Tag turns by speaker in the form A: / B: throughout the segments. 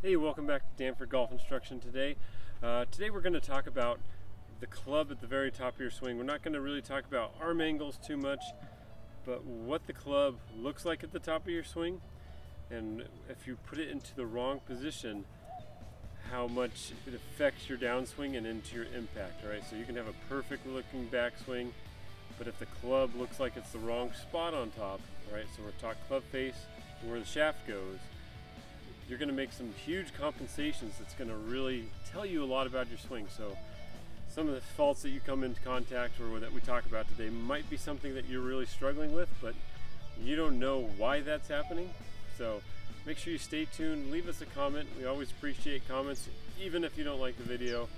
A: Hey, welcome back to Danford Golf Instruction today. Today we're going to talk about the club at the very top of your swing. We're not going to really talk about arm angles too much, but what the club looks like at the top of your swing, and if you put it into the wrong position, how much it affects your downswing and into your impact. All right, so you can have a perfect looking backswing, but if the club looks like it's the wrong spot on top, all right, so we're talking club face and where the shaft goes, you're going to make some huge compensations that's going to really tell you a lot about your swing. So some of the faults that you come into contact or that we talk about today might be something that you're really struggling with, but you don't know why that's happening. So make sure you stay tuned, leave us a comment. We always appreciate comments, even if you don't like the video.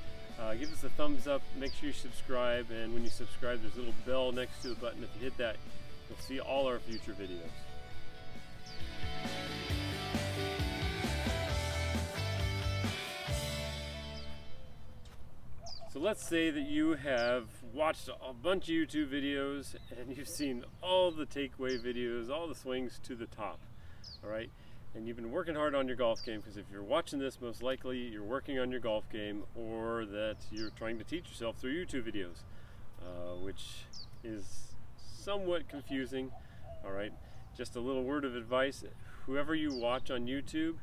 A: Give us a thumbs up, make sure you subscribe, and when you subscribe there's a little bell next to the button. If you hit that, you'll see all our future videos. So let's say that you have watched a bunch of YouTube videos and you've seen all the takeaway videos, all the swings to the top, all right? And you've been working hard on your golf game, because if you're watching this, most likely you're working on your golf game, or that you're trying to teach yourself through YouTube videos, which is somewhat confusing, all right? Just a little word of advice: whoever you watch on YouTube,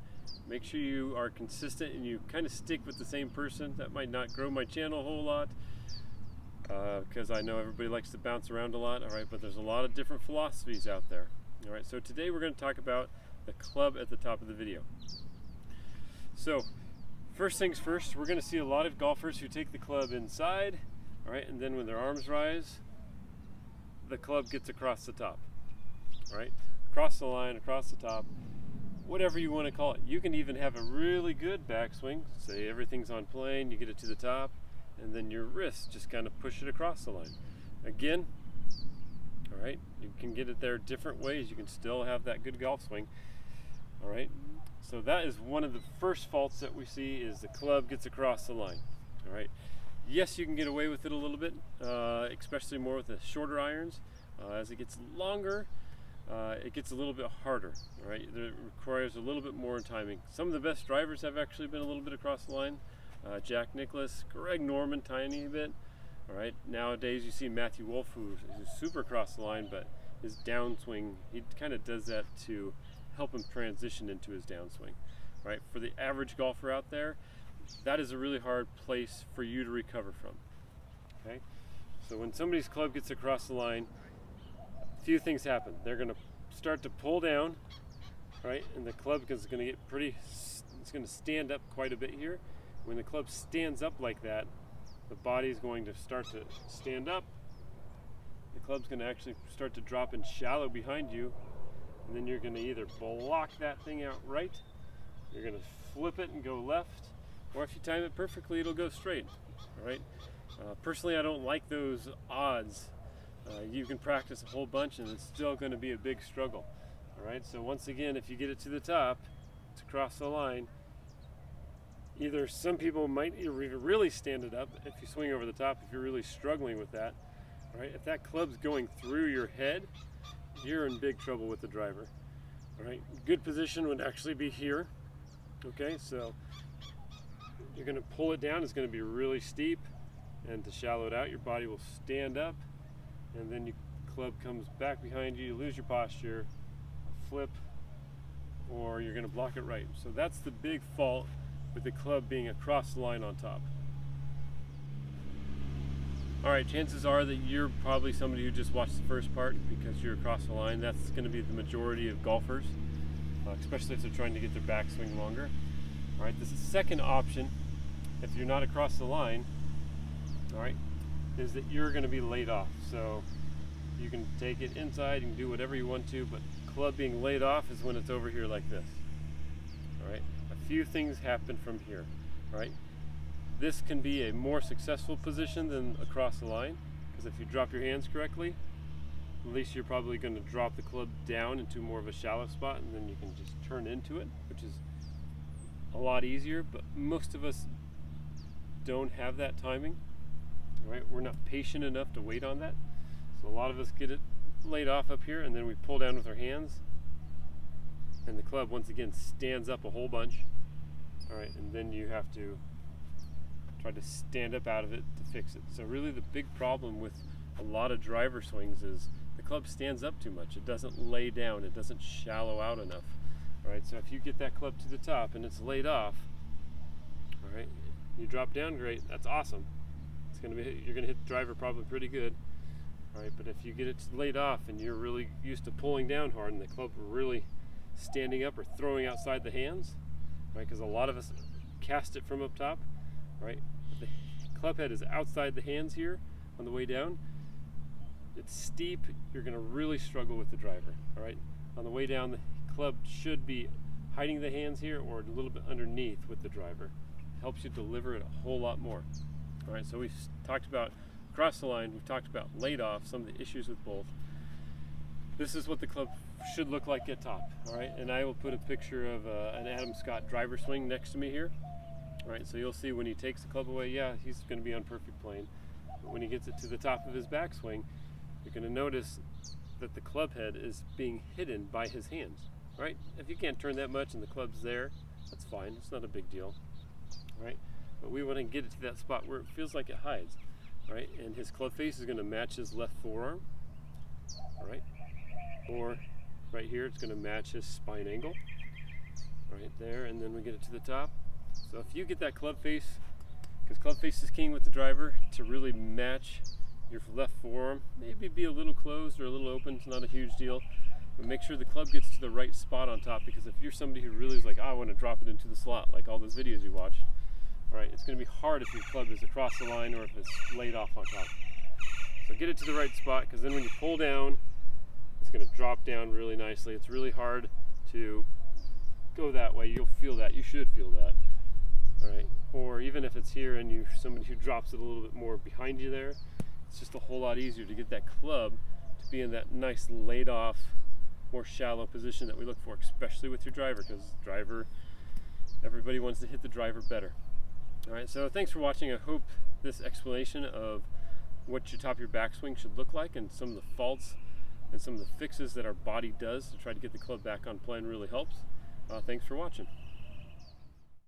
A: make sure you are consistent and you kind of stick with the same person. That might not grow my channel a whole lot, because I know everybody likes to bounce around a lot, all right, but there's a lot of different philosophies out there. All right, so today we're going to talk about the club at the top of the video. So first things first, we're going to see a lot of golfers who take the club inside, all right, and then when their arms rise, the club gets across the top, all right, across the line, across the top, whatever you want to call it. You can even have a really good backswing, say everything's on plane, you get it to the top, and then your wrists just kind of push it across the line. Again, all right, you can get it there different ways. You can still have that good golf swing, all right? So that is one of the first faults that we see, is the club gets across the line, all right? Yes, you can get away with it a little bit, especially more with the shorter irons. As it gets longer, it gets a little bit harder, all right? It requires a little bit more timing. Some of the best drivers have actually been a little bit across the line. Jack Nicklaus, Greg Norman, tiny bit, all right? Nowadays you see Matthew Wolf, who's super across the line, but his downswing, he kind of does that to help him transition into his downswing, right? For the average golfer out there, that is a really hard place for you to recover from, okay? So when somebody's club gets across the line, few things happen. They're going to start to pull down, right? And the club is going to get it's going to stand up quite a bit here. When the club stands up like that, the body is going to start to stand up. The club's going to actually start to drop in shallow behind you, and then you're going to either block that thing out right, you're going to flip it and go left, or if you time it perfectly, it'll go straight, all right? Personally, I don't like those odds. You can practice a whole bunch and it's still going to be a big struggle, all right? So once again, if you get it to the top, it's across the line, either some people might really stand it up if you swing over the top, if you're really struggling with that, all right? If that club's going through your head, you're in big trouble with the driver, all right? Good position would actually be here, okay? So you're going to pull it down. It's going to be really steep, and to shallow it out, your body will stand up, and then your club comes back behind you, you lose your posture, flip, or you're going to block it right. So that's the big fault with the club being across the line on top. All right, chances are that you're probably somebody who just watched the first part because you're across the line. That's going to be the majority of golfers, especially if they're trying to get their backswing longer. All right, this is the second option. If you're not across the line, all right, is that you're going to be laid off. So you can take it inside, you can do whatever you want to, but club being laid off is when it's over here like this. All right, a few things happen from here, all right? This can be a more successful position than across the line, because if you drop your hands correctly, at least you're probably going to drop the club down into more of a shallow spot, and then you can just turn into it, which is a lot easier, but most of us don't have that timing, right? We're not patient enough to wait on that. So a lot of us get it laid off up here, and then we pull down with our hands, and the club once again stands up a whole bunch, all right, and then you have to try to stand up out of it to fix it. So really the big problem with a lot of driver swings is the club stands up too much. It doesn't lay down, it doesn't shallow out enough. All right, so if you get that club to the top and it's laid off, all right, you drop down, great, that's awesome. It's gonna be, you're gonna hit the driver probably pretty good. All right, but if you get it laid off and you're really used to pulling down hard and the club really standing up or throwing outside the hands, right, because a lot of us cast it from up top, right? If the club head is outside the hands here on the way down, it's steep, you're gonna really struggle with the driver, all right? On the way down, the club should be hiding the hands here or a little bit underneath with the driver. It helps you deliver it a whole lot more. All right, so we've talked about across the line, we've talked about laid off, some of the issues with both. This is what the club should look like at top, all right? And I will put a picture of an Adam Scott driver swing next to me here. All right, so you'll see when he takes the club away, yeah, he's gonna be on perfect plane. But when he gets it to the top of his backswing, you're gonna notice that the club head is being hidden by his hands, right? If you can't turn that much and the club's there, that's fine, it's not a big deal, right? But we wanna get it to that spot where it feels like it hides, right? And his club face is gonna match his left forearm, all right? Or right here, it's gonna match his spine angle, right there, and then we get it to the top. So if you get that club face, because club face is king with the driver, to really match your left forearm, maybe be a little closed or a little open, it's not a huge deal, but make sure the club gets to the right spot on top, because if you're somebody who really is like, oh, I want to drop it into the slot, like all those videos you watched, all right, it's going to be hard if your club is across the line or if it's laid off on top. So get it to the right spot, because then when you pull down, it's going to drop down really nicely. It's really hard to go that way. You'll feel that. You should feel that. All right. Or even if it's here and you're somebody who drops it a little bit more behind you there, it's just a whole lot easier to get that club to be in that nice laid off, more shallow position that we look for, especially with your driver, because driver, everybody wants to hit the driver better. All right. So thanks for watching. I hope this explanation of what your top of your backswing should look like and some of the faults and some of the fixes that our body does to try to get the club back on plane really helps. Thanks for watching.